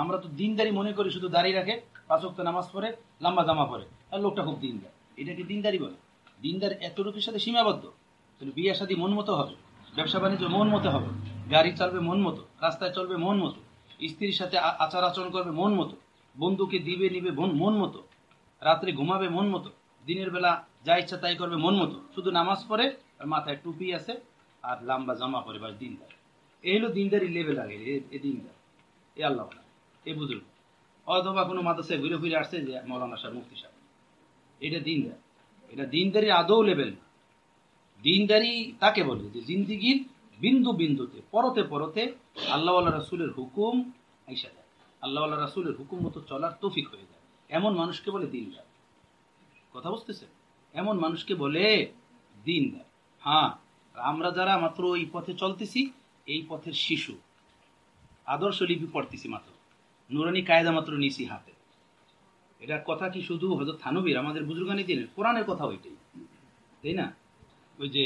আমরা তো দিনদারি মনে করি শুধু দাড়ি রাখে, 5 ওয়াক্ত নামাজ পড়ে, লম্বা জামা পরে, আর লোকটা খুব দিনদার। এটাকে দিনদারি বলে? দিনদার এতটুকুর সাথে সীমাবদ্ধ। তাহলে বিয়ে শাদী মন মতো হবে, ব্যবসা বাণিজ্য মন মতো হবে, গাড়ি চলবে মন মতো, রাস্তায় চলবে মন মতো, স্ত্রীর সাথে আচার আচরণ করবে মন মতো, বন্ধুকে দিবে নিবে মন মতো, রাত্রে ঘুমাবে মন মতো, দিনের বেলা যা ইচ্ছা তাই করবে মন মতো, শুধু নামাজ পড়ে আর মাথায় টুপি আছে আর লম্বা জামা পরে, বাস দিনদার। এই হলো দিনদারি লেভেল আগে, এ দিনদার, এ আল্লাহ এ বুজুর্গ। অথবা কোনো মাদ্রাসায় ঘুরে ফিরে আসছে যে মৌলানা সাহেব, মুফতি সাহেব, এটা দিনদার। এটা দিনদারির আদৌ লেভেল না। দিনদারি তাকে বলে যে জিন্দিগির বিন্দু বিন্দুতে, পরতে পরতে আল্লাহ আল্লাহ রাসূলের হুকুম আইসা যায়, আল্লাহ আল্লাহ রাসূলের হুকুম মতো চলার তৌফিক হয়ে যায়। এমন মানুষকে বলে দিনদার। কথা বুঝতেছেন? এমন মানুষকে বলে দিনদার। হ্যাঁ, আমরা যারা মাত্র এই পথে চলতেছি, এই পথের শিশু, আদর্শ লিপি পড়তেছি মাত্র, নুরানি কায়দা মাত্র নিছি হাতে, এটার কথা কি শুধু হযরত থানবীর, আমাদের বুজুর্গানি দিনের কোরআনের কথা ওইটাই, তাই না? ওই যে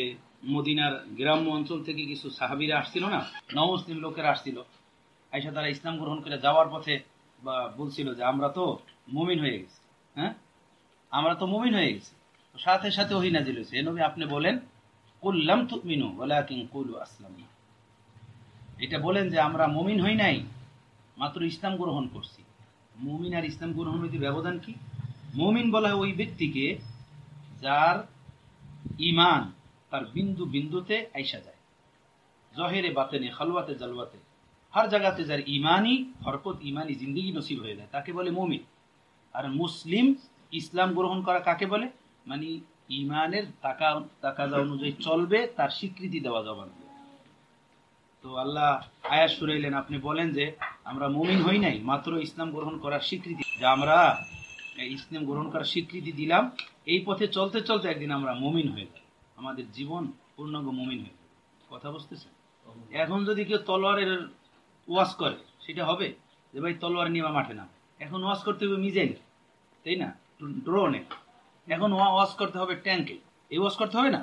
মদিনার গ্রাম্য অঞ্চল থেকে কিছু সাহাবীরা আসছিল না, নমুসলিম লোকেরা আসছিল, আইসা তারা ইসলাম গ্রহণ করে যাওয়ার পথে বা বলছিল যে আমরা তো মুমিন হয়ে গেছি। হ্যাঁ, আমরা তো মুমিন হয়ে গেছি। সাথে সাথে ওহী নাজিল হয়েছে, হে নবী আপনি বলেন কুল লাম তুমিনু ওয়ালাকিন কুলু আসলামনা, এটা বলেন যে আমরা মুমিন হই নাই, মাত্র ইসলাম গ্রহণ করছি। মুমিন আর ইসলাম গ্রহণ মধ্যে ব্যবধান কি? মুমিন বলা হয় ওই ব্যক্তিকে যার ঈমান তার বিন্দু বিন্দুতে আইসা যায়, জহেরে বাতেনে, খালওয়াতে জালওয়াতে, হর জায়গাতে যার ঈমানই হরকত, ঈমানি জিন্দেগি নসিব হয়ে যায়, তাকে বলে মুমিন। আর মুসলিম, ইসলাম গ্রহণ করা কাকে বলে? মানে ঈমানের তাকাজা অনুযায়ী চলবে, তার স্বীকৃতি দেওয়া জবান দিয়ে। তো আল্লাহ আয়াত শুনাইলেন, আপনি বলেন যে আমরা মুমিন হই নাই, মাত্র ইসলাম গ্রহণ করার স্বীকৃতি, যে আমরা ইসলাম গ্রহণ করার স্বীকৃতি দিলাম, এই পথে চলতে চলতে একদিন আমরা মুমিন হয়ে যাব, আমাদের জীবন পূর্ণাঙ্গ মুমিন হয়ে যাবে। কথা বুঝতেছেন? এখন যদি কেউ তলোয়ারের ওয়াজ করে, সেটা হবে যে ভাই তলোয়ার নিয়ে মাঠে নাম। এখন ওয়াজ করতে হবে মিজাইলে, তাই না, ড্রোনে। এখন ওয়াজ করতে হবে ট্যাঙ্কে, এই ওয়াজ করতে হবে না।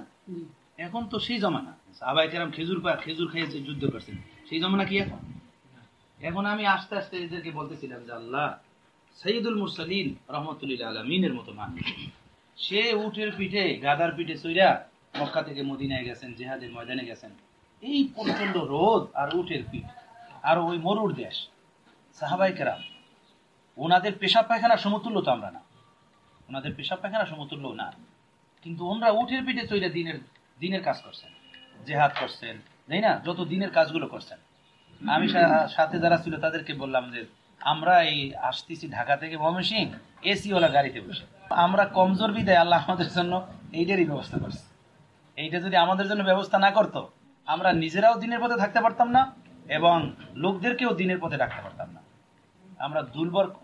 এখন তো সেই জমানা, সাহাবায়ে কেরাম খেজুর খেয়ে যুদ্ধ করছেন, সেই জমানা কি এখন? এখন আমি আস্তে আস্তে এদেরকে বলতেছিলাম যে আল্লাহ সাইয়্যিদুল মুরসালিন রাহমাতুল লিল আলামিনের মতো মানুষ, সে উটের পিঠে, গাধার পিঠে চইরা মক্কা থেকে মদিনায় গেছেন, জিহাদের ময়দানে গেছেন, এই প্রচন্ড রোদ আর উটের পিঠ আর ওই মরুর দেশ। সাহাবায়ে কেরাম ওনাদের পেশাব পায়খানা সমতুল্য তো আমরা না, ওনাদের পেশাব পায়খানা সমতুল্য না, কিন্তু ওনারা উটের পিঠে চইরা দিনের কাজ করছেন, জিহাদ করছেন, তাই না, যত দিনের কাজগুলো করছেন। আমি সাথে যারা ছিল তাদেরকে বললাম যে আমরা এই আসতেছি ঢাকা থেকে ময়মনসিংহ এসি ওয়ালা গাড়িতে বসে, আমরা কমজোর বিদায় আল্লাহ আমাদের জন্য এইটারই ব্যবস্থা করছে। এইটা যদি আমাদের জন্য ব্যবস্থা না করতো, আমরা নিজেরাও দিনের পথে থাকতে পারতাম না এবং লোকদেরকেও দিনের পথে রাখতে পারতাম না। আমরা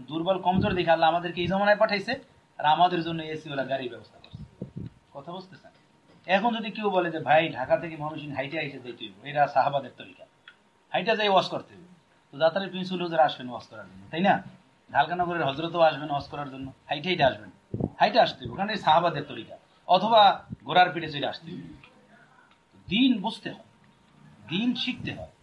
দুর্বল কমজোর দেখে আল্লাহ আমাদেরকে এই জমানায় পাঠাইছে আর আমাদের জন্য এসি ওয়ালা গাড়ির ব্যবস্থা করছে। কথা বুঝতেছেন? এখন যদি কেউ বলে যে ভাই ঢাকা থেকে ময়মনসিংহ হাইটে আইসে যাইতে হইব, এরা সাহাবাদের তরিকা, হাইটা যাই ওয়াজ করতে হবে, তো যাত্রার প্রিন্সিপাল হুজুর আসবেন ওয়াজ করার জন্য, তাই না, ঢালকানগরের হজরতও আসবেন ওয়াজ করার জন্য, হাইটে আসবেন, হাইটে আসতে হবে, ওখানে সাহাবাদের তরিকা, অথবা ঘোড়ার পিঠে চলে আসতে হবে। দিন বুঝতে হয়, দিন শিখতে হয়।